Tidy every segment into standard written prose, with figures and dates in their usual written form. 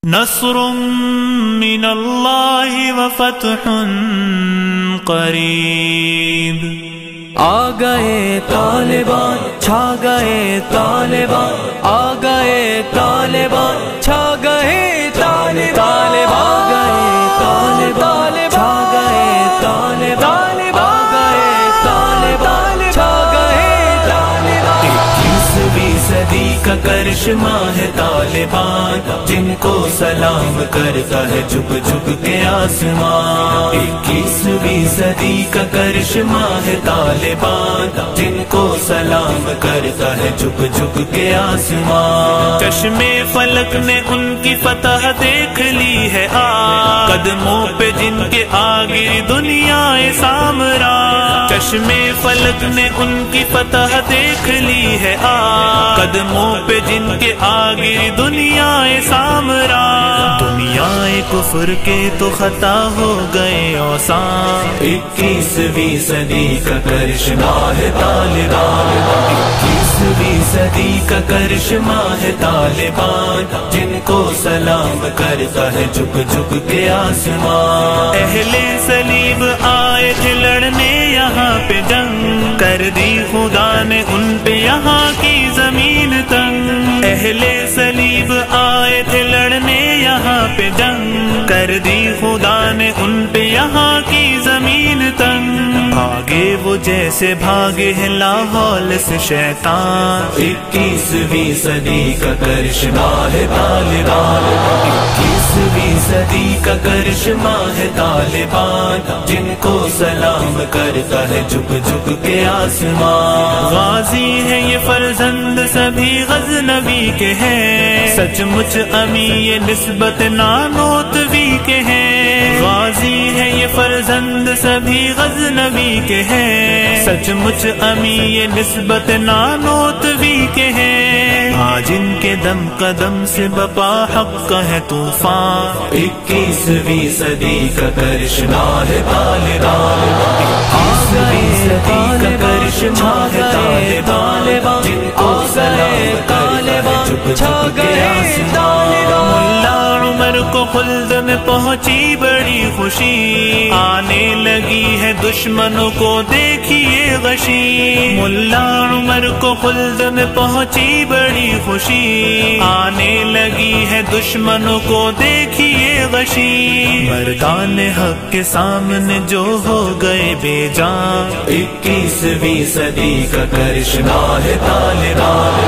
نصر من اللہ وفتح قریب۔ آ گئے طالبان چھا گئے طالبان، آ گئے طالبان چھا گئے طالبان، آ گئے طالبان چھا گئے طالبان، آ گئے طالبان چھا گئے طالبان۔ 21ویں صدی کا کرشمہ ہے طالبان، جن کو سلام کرتا ہے جھک جھک کے آسمان۔ 21ویں صدی کا کرشمہ ہے طالبان، جن کو سلام کرتا ہے جھک جھک کے آسمان۔ چشمے فلک نے ان کی فتح دیکھ لی ہے قدموں پہ جن کے آگے دنیا سامرا۔ چشمے فلک نے ان کی فتح دیکھ لی ہے قدموں پہ جن کے آگے دنیا سامرا۔ دنیا کفر کے تو خطا ہو گئے اوسان۔ 21ویں صدی کا کرشمہ ہے طالبان، 21ویں صدی کا کرشمہ ہے طالبان، جن کو سلام کرتا ہے جھک جھک کے آسمان۔ اہل صلیب آئے تھے لڑنے یہاں پہ جنگ، کر دی خدا نے ان پہ یہاں کی زمین تنگ۔ اہل صلیب آئے تھے لڑنے یہاں پہ جنگ، کر دی خدا نے ان پہ یہاں کی زمین تنگ۔ بھاگے وہ جیسے بھاگے ہیں لاہور سے شیطان۔ 21ویں صدی کا کرشمہ ہے طالبان، 21ویں صدی کا کرشمہ ہے طالبان، جن کو سلام کرتا ہے جھک جھک کے آسمان۔ غازی ہے یہ فرزند سبھی غزنوی کے ہیں، سچ مچ امی یہ نسبت نانوتوی کے ہیں۔ غازی ہے یہ فرزند سبھی غزنوی کے ہیں، سچ مچ امی یہ نسبت نانوتوی کے ہیں۔ آج ان کے دم قدم سے بپا حق کا ہے طوفان۔ 21ویں صدی کا کرشمہ ہے طالبان، 21ویں صدی کا کرشمہ ہے طالبان، جن کو سلام کرتا ہے جھک جھک کے آسمان۔ ملا عمر کو خلد میں پہنچی بڑی خوشی، آنے لگی ہے دشمنوں کو دیکھیے غشی۔ ملا عمر کو خلد میں پہنچی بڑی خوشی، آنے لگی ہے دشمنوں کو دیکھیے غشی۔ مردان حق کے سامنے جو ہو گئے بے جان۔ 21ویں صدی کا کرشمہ ہے طالبان،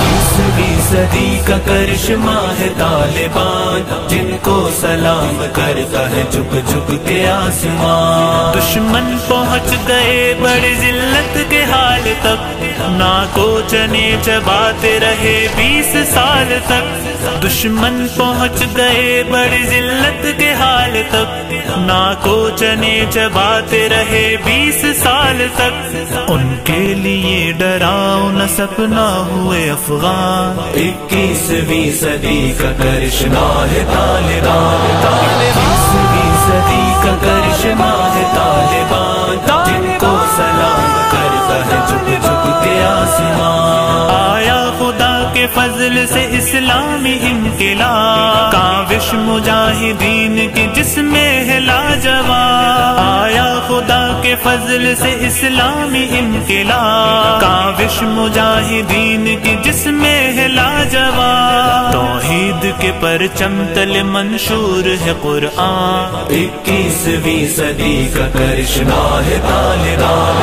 21ویں صدی کا کرشمہ ہے طالبان، جن کو سلام کرتا ہے جھک جھک کے آسمان۔ دشمن پہنچ گئے بڑی ذلت کے حال تک، ناکو چنے چباتے رہے 20 سال تک۔ دشمن پہنچ گئے بڑی ذلت کے حال تک، ناکو چنے چباتے رہے 20 سال تک۔ ان کے لیے ڈراؤنا سپنا ہوئے افغان۔ 21ویں صدی کا کرشمہ ہے طالبان، 21ویں صدی کا کرشمہ ہے طالبان، جن کو سلام کرتا ہے جھک جھک کے آسمان۔ آیا خدا کے فضل سے اسلامی انقلاب، کاوش مجاہدین کی جس میں ہے لاجواب۔ آیا خدا کے فضل سے اسلامی انقلاب، کاوش مجاہدین کی جس میں ہے لاجواب۔ توحید کے پرچم تلے منشور ہے قرآن۔ 21ویں صدی کا کرشمہ ہے طالبان،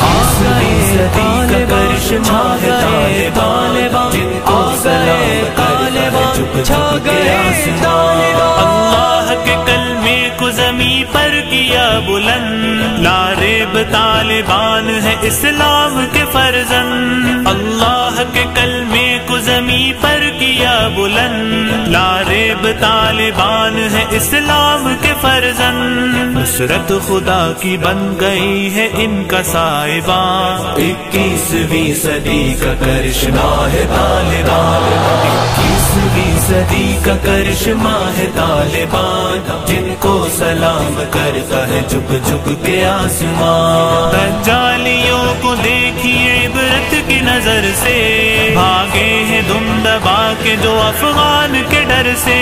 21ویں صدی کا کرشمہ ہے طالبان، جن کو سلام کرتا ہے جھک جھک کے آسمان۔ اللہ کے کلمے کو زمین پر کیا بلند، لا ریب طالبان ہے اسلام کے فرزند۔ اللہ کے کلمے کو زمین پر کیا بلند، لا ریب طالبان ہے اسلام کے فرزند۔ نصرت خدا کی بن گئی ہے ان کا سائبان۔ 21ویں صدی کا کرشمہ ہے طالبان، 21ویں صدی کا کرشمہ ہے طالبان، جن کو سلام کرتا ہے جھک جھک کے آسمان۔ دجالیوں کو دیکھیے عبرت کی نظر سے، بھاگے ہیں دم دبا کے جو افغان کے ڈر سے۔